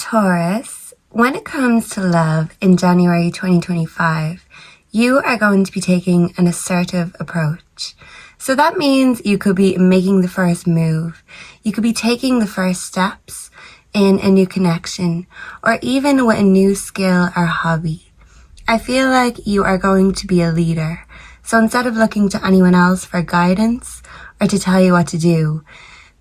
Taurus, when it comes to love in January 2025, you are going to be taking an assertive approach. So that means you could be making the first move. You could be taking the first steps in a new connection or even with a new skill or hobby. I feel like you are going to be a leader. So instead of looking to anyone else for guidance or to tell you what to do,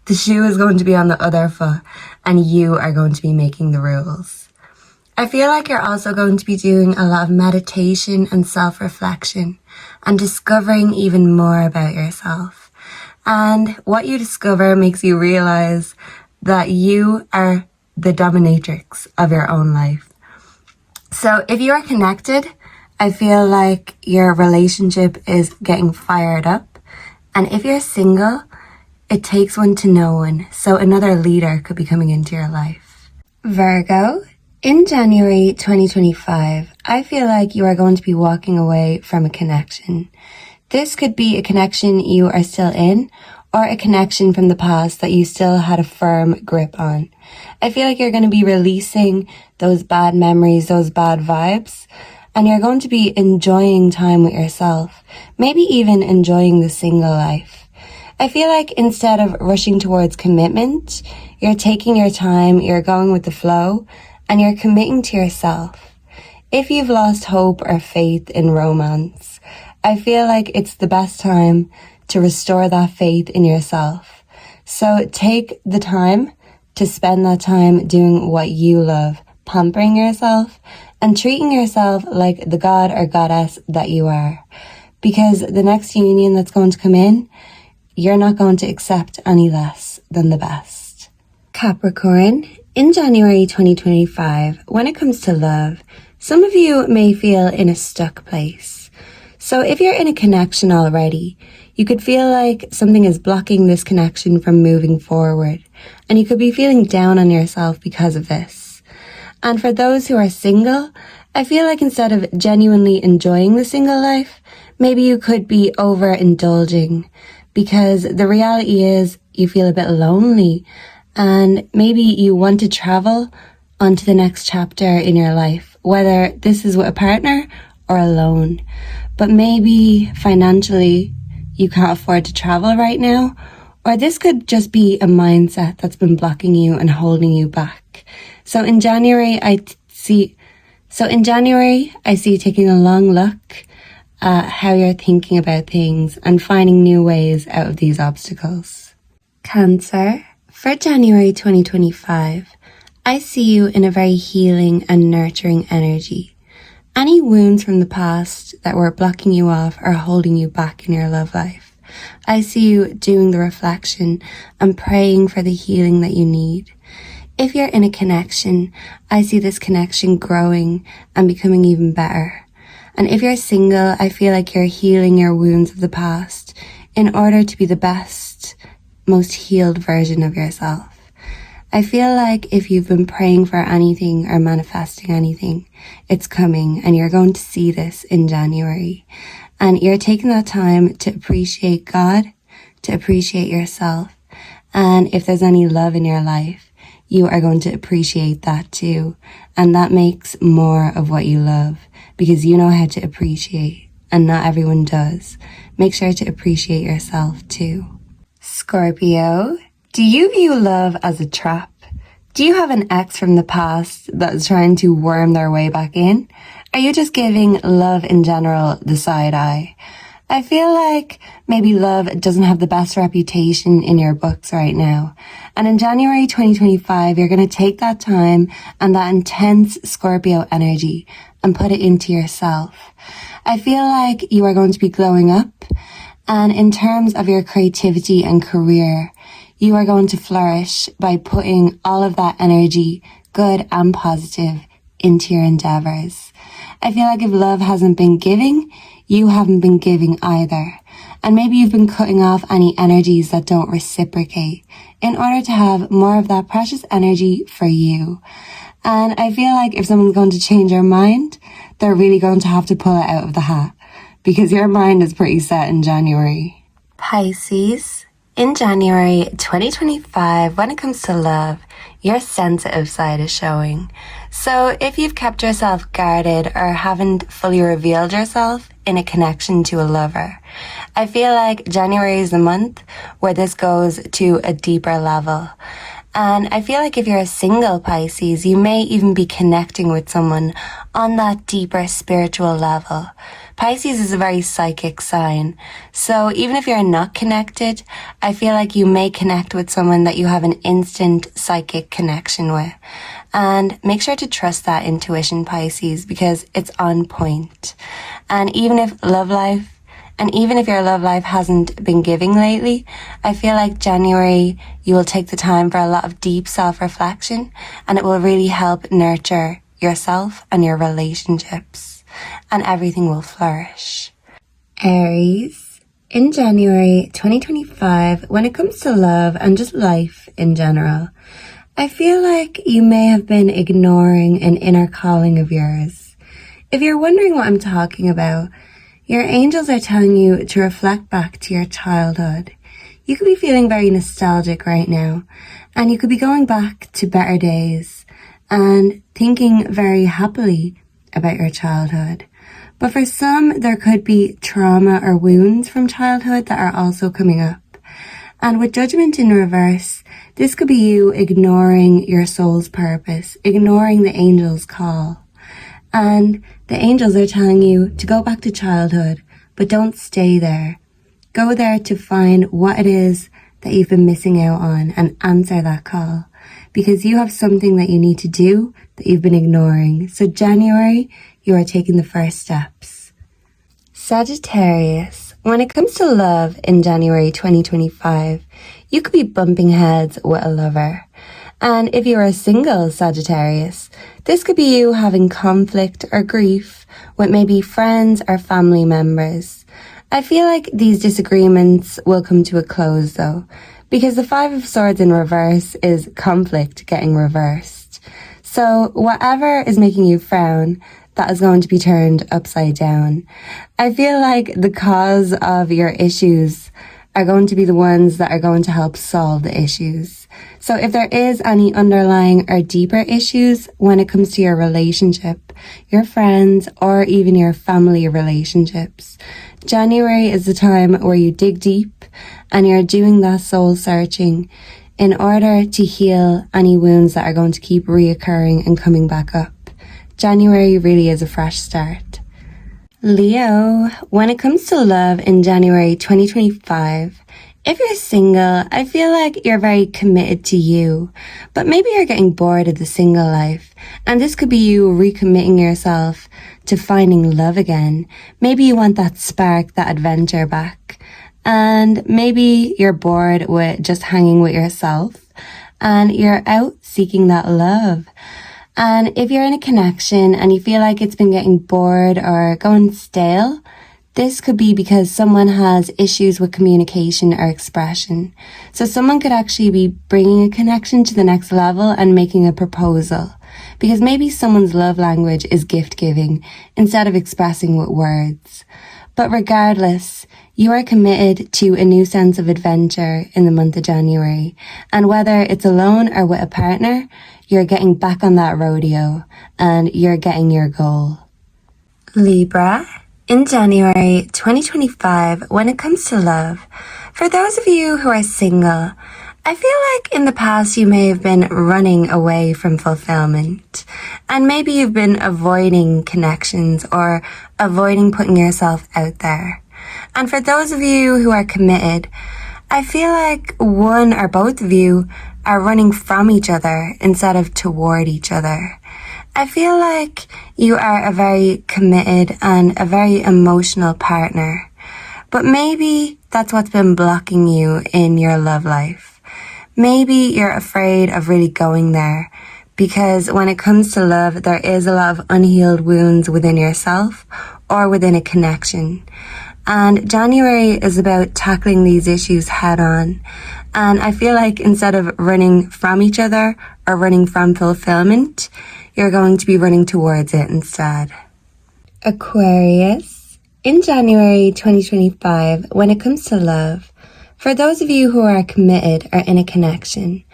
the shoe is going to be on the other foot and you are going to be making the rules. I feel like you're also going to be doing a lot of meditation and self-reflection and discovering even more about yourself. And what you discover makes you realize that you are the dominatrix of your own life. So if you are connected, I feel like your relationship is getting fired up. And if you're single, it takes one to know one, so another leader could be coming into your life. Virgo, in January 2025, I feel like you are going to be walking away from a connection. This could be a connection you are still in, or a connection from the past that you still had a firm grip on. I feel like you're going to be releasing those bad memories, those bad vibes, and you're going to be enjoying time with yourself, maybe even enjoying the single life. I feel like instead of rushing towards commitment, you're taking your time, you're going with the flow, and you're committing to yourself. If you've lost hope or faith in romance, I feel like it's the best time to restore that faith in yourself. So take the time to spend that time doing what you love, pampering yourself, and treating yourself like the god or goddess that you are. Because the next union that's going to come in, you're not going to accept any less than the best. Capricorn, in January 2025, when it comes to love, some of you may feel in a stuck place. So if you're in a connection already, you could feel like something is blocking this connection from moving forward, and you could be feeling down on yourself because of this. And for those who are single, I feel like instead of genuinely enjoying the single life, maybe you could be overindulging. Because the reality is you feel a bit lonely and maybe you want to travel onto the next chapter in your life, whether this is with a partner or alone. But maybe financially you can't afford to travel right now, or this could just be a mindset that's been blocking you and holding you back. So in January, I see you taking a long look at how you're thinking about things and finding new ways out of these obstacles. Cancer, for January 2025, I see you in a very healing and nurturing energy. Any wounds from the past that were blocking you off or holding you back in your love life, I see you doing the reflection and praying for the healing that you need. If you're in a connection, I see this connection growing and becoming even better. And if you're single, I feel like you're healing your wounds of the past in order to be the best, most healed version of yourself. I feel like if you've been praying for anything or manifesting anything, it's coming and you're going to see this in January. And you're taking that time to appreciate God, to appreciate yourself. And if there's any love in your life, you are going to appreciate that too. And that makes more of what you love because you know how to appreciate and not everyone does. Make sure to appreciate yourself too. Scorpio, do you view love as a trap? Do you have an ex from the past that is trying to worm their way back in? Are you just giving love in general the side eye? I feel like maybe love doesn't have the best reputation in your books right now. And in January 2025, you're going to take that time and that intense Scorpio energy and put it into yourself. I feel like you are going to be glowing up. And in terms of your creativity and career, you are going to flourish by putting all of that energy, good and positive, into your endeavors. I feel like if love hasn't been giving, you haven't been giving either. And maybe you've been cutting off any energies that don't reciprocate in order to have more of that precious energy for you. And I feel like if someone's going to change your mind, they're really going to have to pull it out of the hat because your mind is pretty set in January. Pisces, In January 2025, when it comes to love, your sensitive side is showing. So if you've kept yourself guarded or haven't fully revealed yourself in a connection to a lover, I feel like January is the month where this goes to a deeper level. And I feel like if you're a single Pisces, you may even be connecting with someone on that deeper spiritual level. Pisces is a very psychic sign. So even if you're not connected, I feel like you may connect with someone that you have an instant psychic connection with. And make sure to trust that intuition, Pisces, because it's on point. And even if your love life hasn't been giving lately, I feel like January, you will take the time for a lot of deep self-reflection, and it will really help nurture yourself and your relationships, and everything will flourish. Aries, in January 2025, when it comes to love and just life in general, I feel like you may have been ignoring an inner calling of yours. If you're wondering what I'm talking about, your angels are telling you to reflect back to your childhood. You could be feeling very nostalgic right now, and you could be going back to better days and thinking very happily about your childhood. But for some, there could be trauma or wounds from childhood that are also coming up. And with Judgment in reverse, this could be you ignoring your soul's purpose, ignoring the angel's call. And the angels are telling you to go back to childhood, but don't stay there. Go there to find what it is that you've been missing out on and answer that call, because you have something that you need to do that you've been ignoring. So January, you are taking the first steps. Sagittarius, when it comes to love in January 2025, you could be bumping heads with a lover. And if you're a single Sagittarius, this could be you having conflict or grief with maybe friends or family members. I feel like these disagreements will come to a close though, because the Five of Swords in reverse is conflict getting reversed. So whatever is making you frown, that is going to be turned upside down. I feel like the cause of your issues are going to be the ones that are going to help solve the issues. So if there is any underlying or deeper issues when it comes to your relationship, your friends, or even your family relationships, January is the time where you dig deep and you're doing that soul searching in order to heal any wounds that are going to keep reoccurring and coming back up. January really is a fresh start. Leo, when it comes to love in January 2025, if you're single, I feel like you're very committed to you, but maybe you're getting bored of the single life, and this could be you recommitting yourself to finding love again. Maybe you want that spark, that adventure back, and maybe you're bored with just hanging with yourself, and you're out seeking that love. And if you're in a connection and you feel like it's been getting bored or going stale, this could be because someone has issues with communication or expression. So someone could actually be bringing a connection to the next level and making a proposal. Because maybe someone's love language is gift giving instead of expressing with words. But regardless, you are committed to a new sense of adventure in the month of January. And whether it's alone or with a partner, you're getting back on that rodeo and you're getting your goal. Libra, in January 2025, when it comes to love, for those of you who are single, I feel like in the past you may have been running away from fulfillment, and maybe you've been avoiding connections or avoiding putting yourself out there. And for those of you who are committed, I feel like one or both of you are running from each other instead of toward each other. I feel like you are a very committed and a very emotional partner, but maybe that's what's been blocking you in your love life. Maybe you're afraid of really going there because when it comes to love, there is a lot of unhealed wounds within yourself or within a connection. And January is about tackling these issues head on. And I feel like instead of running from each other or running from fulfillment, you're going to be running towards it instead. Aquarius, in January 2025, when it comes to love, For those of you who are committed or in a connection,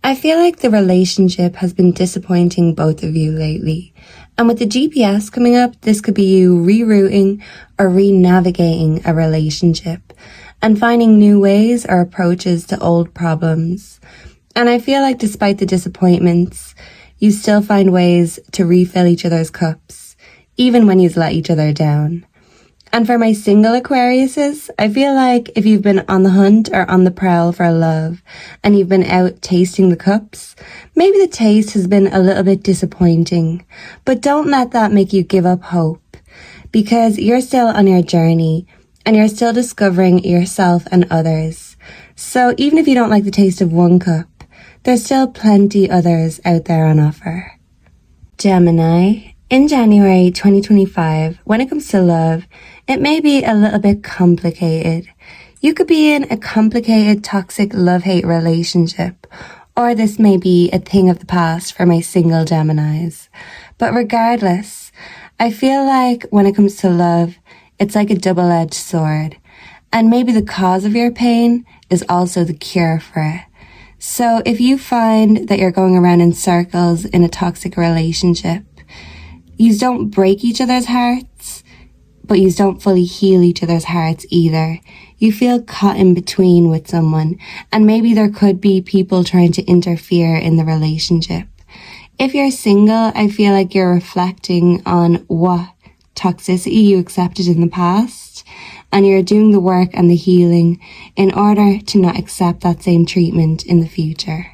I feel like the relationship has been disappointing both of you lately. And with the GPS coming up, this could be you rerouting or re-navigating a relationship and finding new ways or approaches to old problems. And I feel like despite the disappointments, you still find ways to refill each other's cups, even when you've let each other down. And for my single Aquariuses, I feel like if you've been on the hunt or on the prowl for love and you've been out tasting the cups, maybe the taste has been a little bit disappointing, but don't let that make you give up hope, because you're still on your journey and you're still discovering yourself and others. So even if you don't like the taste of one cup, there's still plenty others out there on offer. Gemini, in January 2025, when it comes to love, it may be a little bit complicated. You could be in a complicated, toxic love-hate relationship, or this may be a thing of the past for my single Geminis. But regardless, I feel like when it comes to love, it's like a double-edged sword. And maybe the cause of your pain is also the cure for it. So if you find that you're going around in circles in a toxic relationship, you don't break each other's hearts, but you don't fully heal each other's hearts either. You feel caught in between with someone, and maybe there could be people trying to interfere in the relationship. If you're single, I feel like you're reflecting on what toxicity you accepted in the past, and you're doing the work and the healing in order to not accept that same treatment in the future.